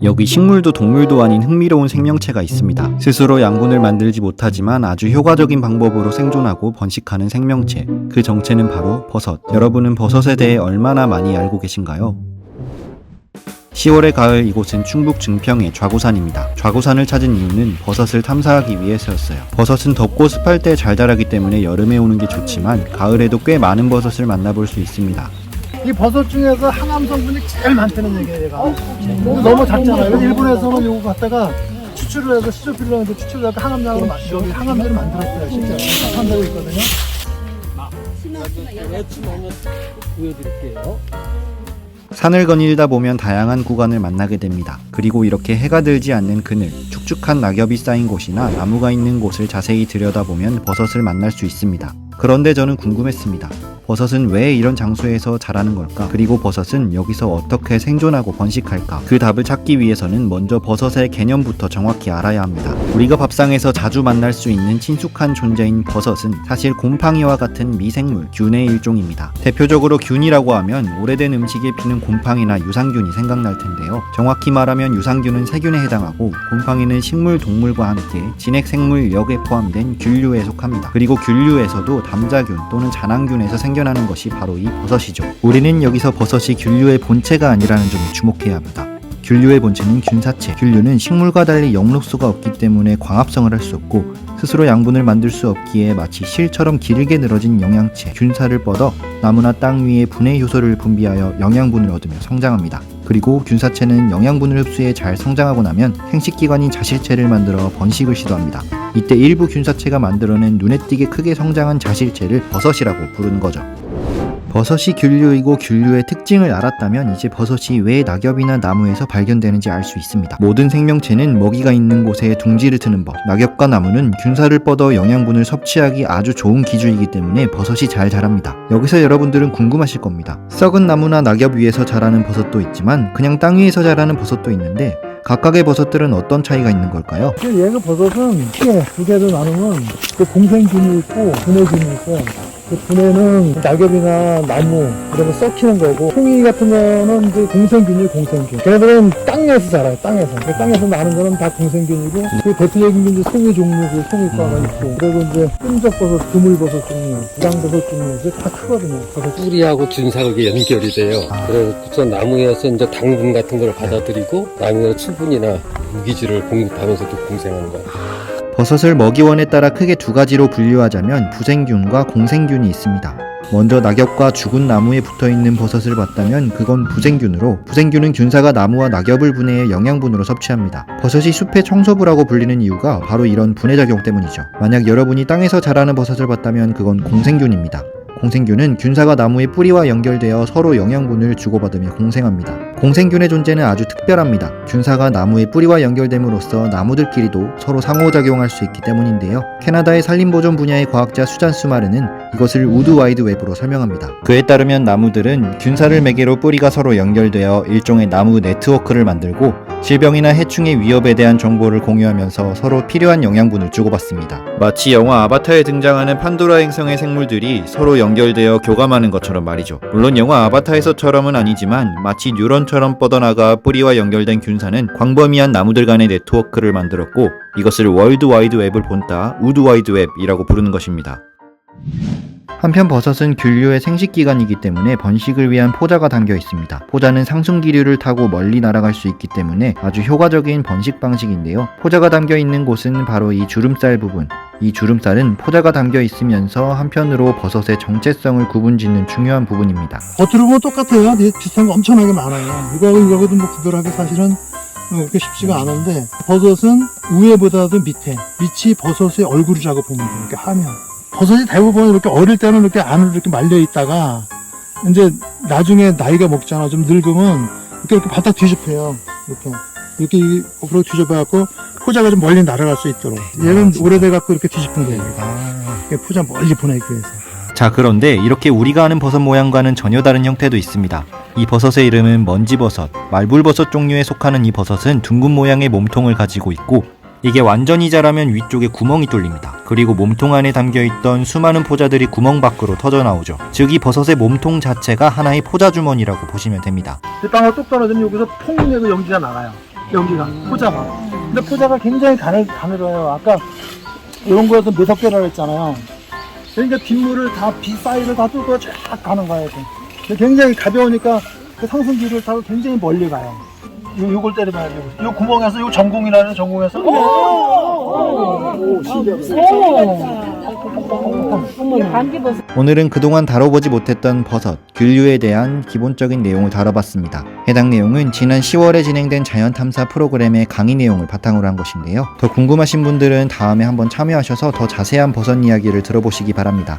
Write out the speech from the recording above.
여기 식물도 동물도 아닌 흥미로운 생명체가 있습니다. 스스로 양분을 만들지 못하지만 아주 효과적인 방법으로 생존하고 번식하는 생명체. 그 정체는 바로 버섯. 여러분은 버섯에 대해 얼마나 많이 알고 계신가요? 10월의 가을, 이곳은 충북 증평의 좌구산입니다. 좌구산을 찾은 이유는 버섯을 탐사하기 위해서였어요. 버섯은 덥고 습할 때 잘 자라기 때문에 여름에 오는 게 좋지만 가을에도 꽤 많은 버섯을 만나볼 수 있습니다. 이 버섯 중에서 항암 성분이 제일 많다는 얘기예요, 얘가. 너무 작잖아요. 그래서 일본에서는 이거 갖다가 추출을 해서 시조필로한테 추출을 해서 항암약으로 여기 항암제를 만들었어요, 실제. 판매하고 있거든요. 보여드릴게요. 산을 거닐다 보면 다양한 구간을 만나게 됩니다. 그리고 이렇게 해가 들지 않는 그늘, 축축한 낙엽이 쌓인 곳이나 나무가 있는 곳을 자세히 들여다보면 버섯을 만날 수 있습니다. 그런데 저는 궁금했습니다. 버섯은 왜 이런 장소에서 자라는 걸까? 그리고 버섯은 여기서 어떻게 생존하고 번식할까? 그 답을 찾기 위해서는 먼저 버섯의 개념부터 정확히 알아야 합니다. 우리가 밥상에서 자주 만날 수 있는 친숙한 존재인 버섯은 사실 곰팡이와 같은 미생물, 균의 일종입니다. 대표적으로 균이라고 하면 오래된 음식에 피는 곰팡이나 유산균이 생각날 텐데요. 정확히 말하면 유산균은 세균에 해당하고 곰팡이는 식물, 동물과 함께 진핵생물역에 포함된 균류에 속합니다. 그리고 균류에서도 담자균 또는 잔황균에서 생겨나는 것이 바로 이 버섯이죠. 우리는 여기서 버섯이 균류의 본체가 아니라는 점에 주목해야 합니다. 균류의 본체는 균사체. 균류는 식물과 달리 영록소가 없기 때문에 광합성을 할 수 없고 스스로 양분을 만들 수 없기에 마치 실처럼 길게 늘어진 영양체, 균사를 뻗어 나무나 땅 위에 분해 효소를 분비하여 영양분을 얻으며 성장합니다. 그리고 균사체는 영양분을 흡수해 잘 성장하고 나면 생식기관인 자실체를 만들어 번식을 시도합니다. 이때 일부 균사체가 만들어낸 눈에 띄게 크게 성장한 자실체를 버섯이라고 부르는 거죠. 버섯이 균류이고 균류의 특징을 알았다면 이제 버섯이 왜 낙엽이나 나무에서 발견되는지 알 수 있습니다. 모든 생명체는 먹이가 있는 곳에 둥지를 트는 법. 낙엽과 나무는 균사를 뻗어 영양분을 섭취하기 아주 좋은 기주이기 때문에 버섯이 잘 자랍니다. 여기서 여러분들은 궁금하실 겁니다. 썩은 나무나 낙엽 위에서 자라는 버섯도 있지만 그냥 땅 위에서 자라는 버섯도 있는데 각각의 버섯들은 어떤 차이가 있는 걸까요? 얘가 버섯은 크게 두 개로 나누면 그 공생균이 있고 분해균이 있고 그 분해는 낙엽이나 나무 그러면 썩히는 거고 송이 같은 거는 이제 공생균이에요. 공생균. 걔네들은 땅에서 자라요. 땅에서. 그 땅에서 나는 거는 다 공생균이고 그 대표적인 게 이제 송이 종류, 그 송이과가 있고 그리고 이제 끈적버섯, 드물버섯 종류, 부장버섯 종류 이제 다 크거든요. 버섯. 뿌리하고 균사가 연결이 돼요. 그래서 나무에서 이제 당분 같은 걸 받아들이고 나무에 수분이나 무기질을 공급하면서 또 공생하는 거예요. 버섯을 먹이원에 따라 크게 두 가지로 분류하자면 부생균과 공생균이 있습니다. 먼저 낙엽과 죽은 나무에 붙어있는 버섯을 봤다면 그건 부생균으로, 부생균은 균사가 나무와 낙엽을 분해해 영양분으로 섭취합니다. 버섯이 숲의 청소부라고 불리는 이유가 바로 이런 분해작용 때문이죠. 만약 여러분이 땅에서 자라는 버섯을 봤다면 그건 공생균입니다. 공생균은 균사가 나무의 뿌리와 연결되어 서로 영양분을 주고받으며 공생합니다. 공생균의 존재는 아주 특별합니다. 균사가 나무의 뿌리와 연결됨으로써 나무들끼리도 서로 상호작용할 수 있기 때문인데요. 캐나다의 산림보존 분야의 과학자 수잔 수마르는 이것을 우드 와이드 웹으로 설명합니다. 그에 따르면 나무들은 균사를 매개로 뿌리가 서로 연결되어 일종의 나무 네트워크를 만들고 질병이나 해충의 위협에 대한 정보를 공유하면서 서로 필요한 영양분을 주고받습니다. 마치 영화 아바타에 등장하는 판도라 행성의 생물들이 서로 연결되어 교감하는 것처럼 말이죠. 물론 영화 아바타에서처럼은 아니지만 마치 뉴런처럼 뻗어나가 뿌리와 연결된 균사는 광범위한 나무들 간의 네트워크를 만들었고 이것을 월드 와이드 웹을 본따 우드 와이드 웹이라고 부르는 것입니다. 한편 버섯은 균류의 생식기관이기 때문에 번식을 위한 포자가 담겨 있습니다. 포자는 상승기류를 타고 멀리 날아갈 수 있기 때문에 아주 효과적인 번식 방식인데요. 포자가 담겨 있는 곳은 바로 이 주름살 부분. 이 주름살은 포자가 담겨 있으면서 한편으로 버섯의 정체성을 구분짓는 중요한 부분입니다. 겉으로 보면 똑같아요. 비슷한 거 엄청나게 많아요. 이거하고 뭐 구별하기 사실은 그렇게 쉽지가 않은데 버섯은 위에보다도 밑이 버섯의 얼굴이라고 보면 돼요. 이렇게 하면. 버섯이 대부분 이렇게 어릴 때는 이렇게 안으로 이렇게 말려 있다가 이제 나중에 나이가 먹잖아. 좀 늙으면 이렇게 바닥 뒤집혀요. 이렇게 거꾸로 뒤집어갖고 포자가 좀 멀리 날아갈 수 있도록. 얘는 오래돼갖고 이렇게 뒤집은 거예요. 포자 멀리 보내기 위해서. 자, 그런데 이렇게 우리가 아는 버섯 모양과는 전혀 다른 형태도 있습니다. 이 버섯의 이름은 먼지버섯, 말불버섯 종류에 속하는 이 버섯은 둥근 모양의 몸통을 가지고 있고 이게 완전히 자라면 위쪽에 구멍이 뚫립니다. 그리고 몸통 안에 담겨있던 수많은 포자들이 구멍 밖으로 터져나오죠. 즉 이 버섯의 몸통 자체가 하나의 포자 주머니라고 보시면 됩니다. 땅에 똑 떨어지면 여기서 퐁 내고 연기가 나가요. 여기가 포자가. 근데 포자가 굉장히 가늘어요. 아까 이런 거에서 몇 개라 했잖아요. 그러니까 빗물을 다 비 사이를 다 뚫고 쫙 가는 거예요. 굉장히 가벼우니까 그 상승기를 타고 굉장히 멀리 가요. 요걸 때려봐야 돼요. 요 구멍에서 요 전공이라는 전공에서. 오, 신기하다. 오늘은 그동안 다뤄보지 못했던 버섯, 균류에 대한 기본적인 내용을 다뤄봤습니다. 해당 내용은 지난 10월에 진행된 자연탐사 프로그램의 강의 내용을 바탕으로 한 것인데요. 더 궁금하신 분들은 다음에 한번 참여하셔서 더 자세한 버섯 이야기를 들어보시기 바랍니다.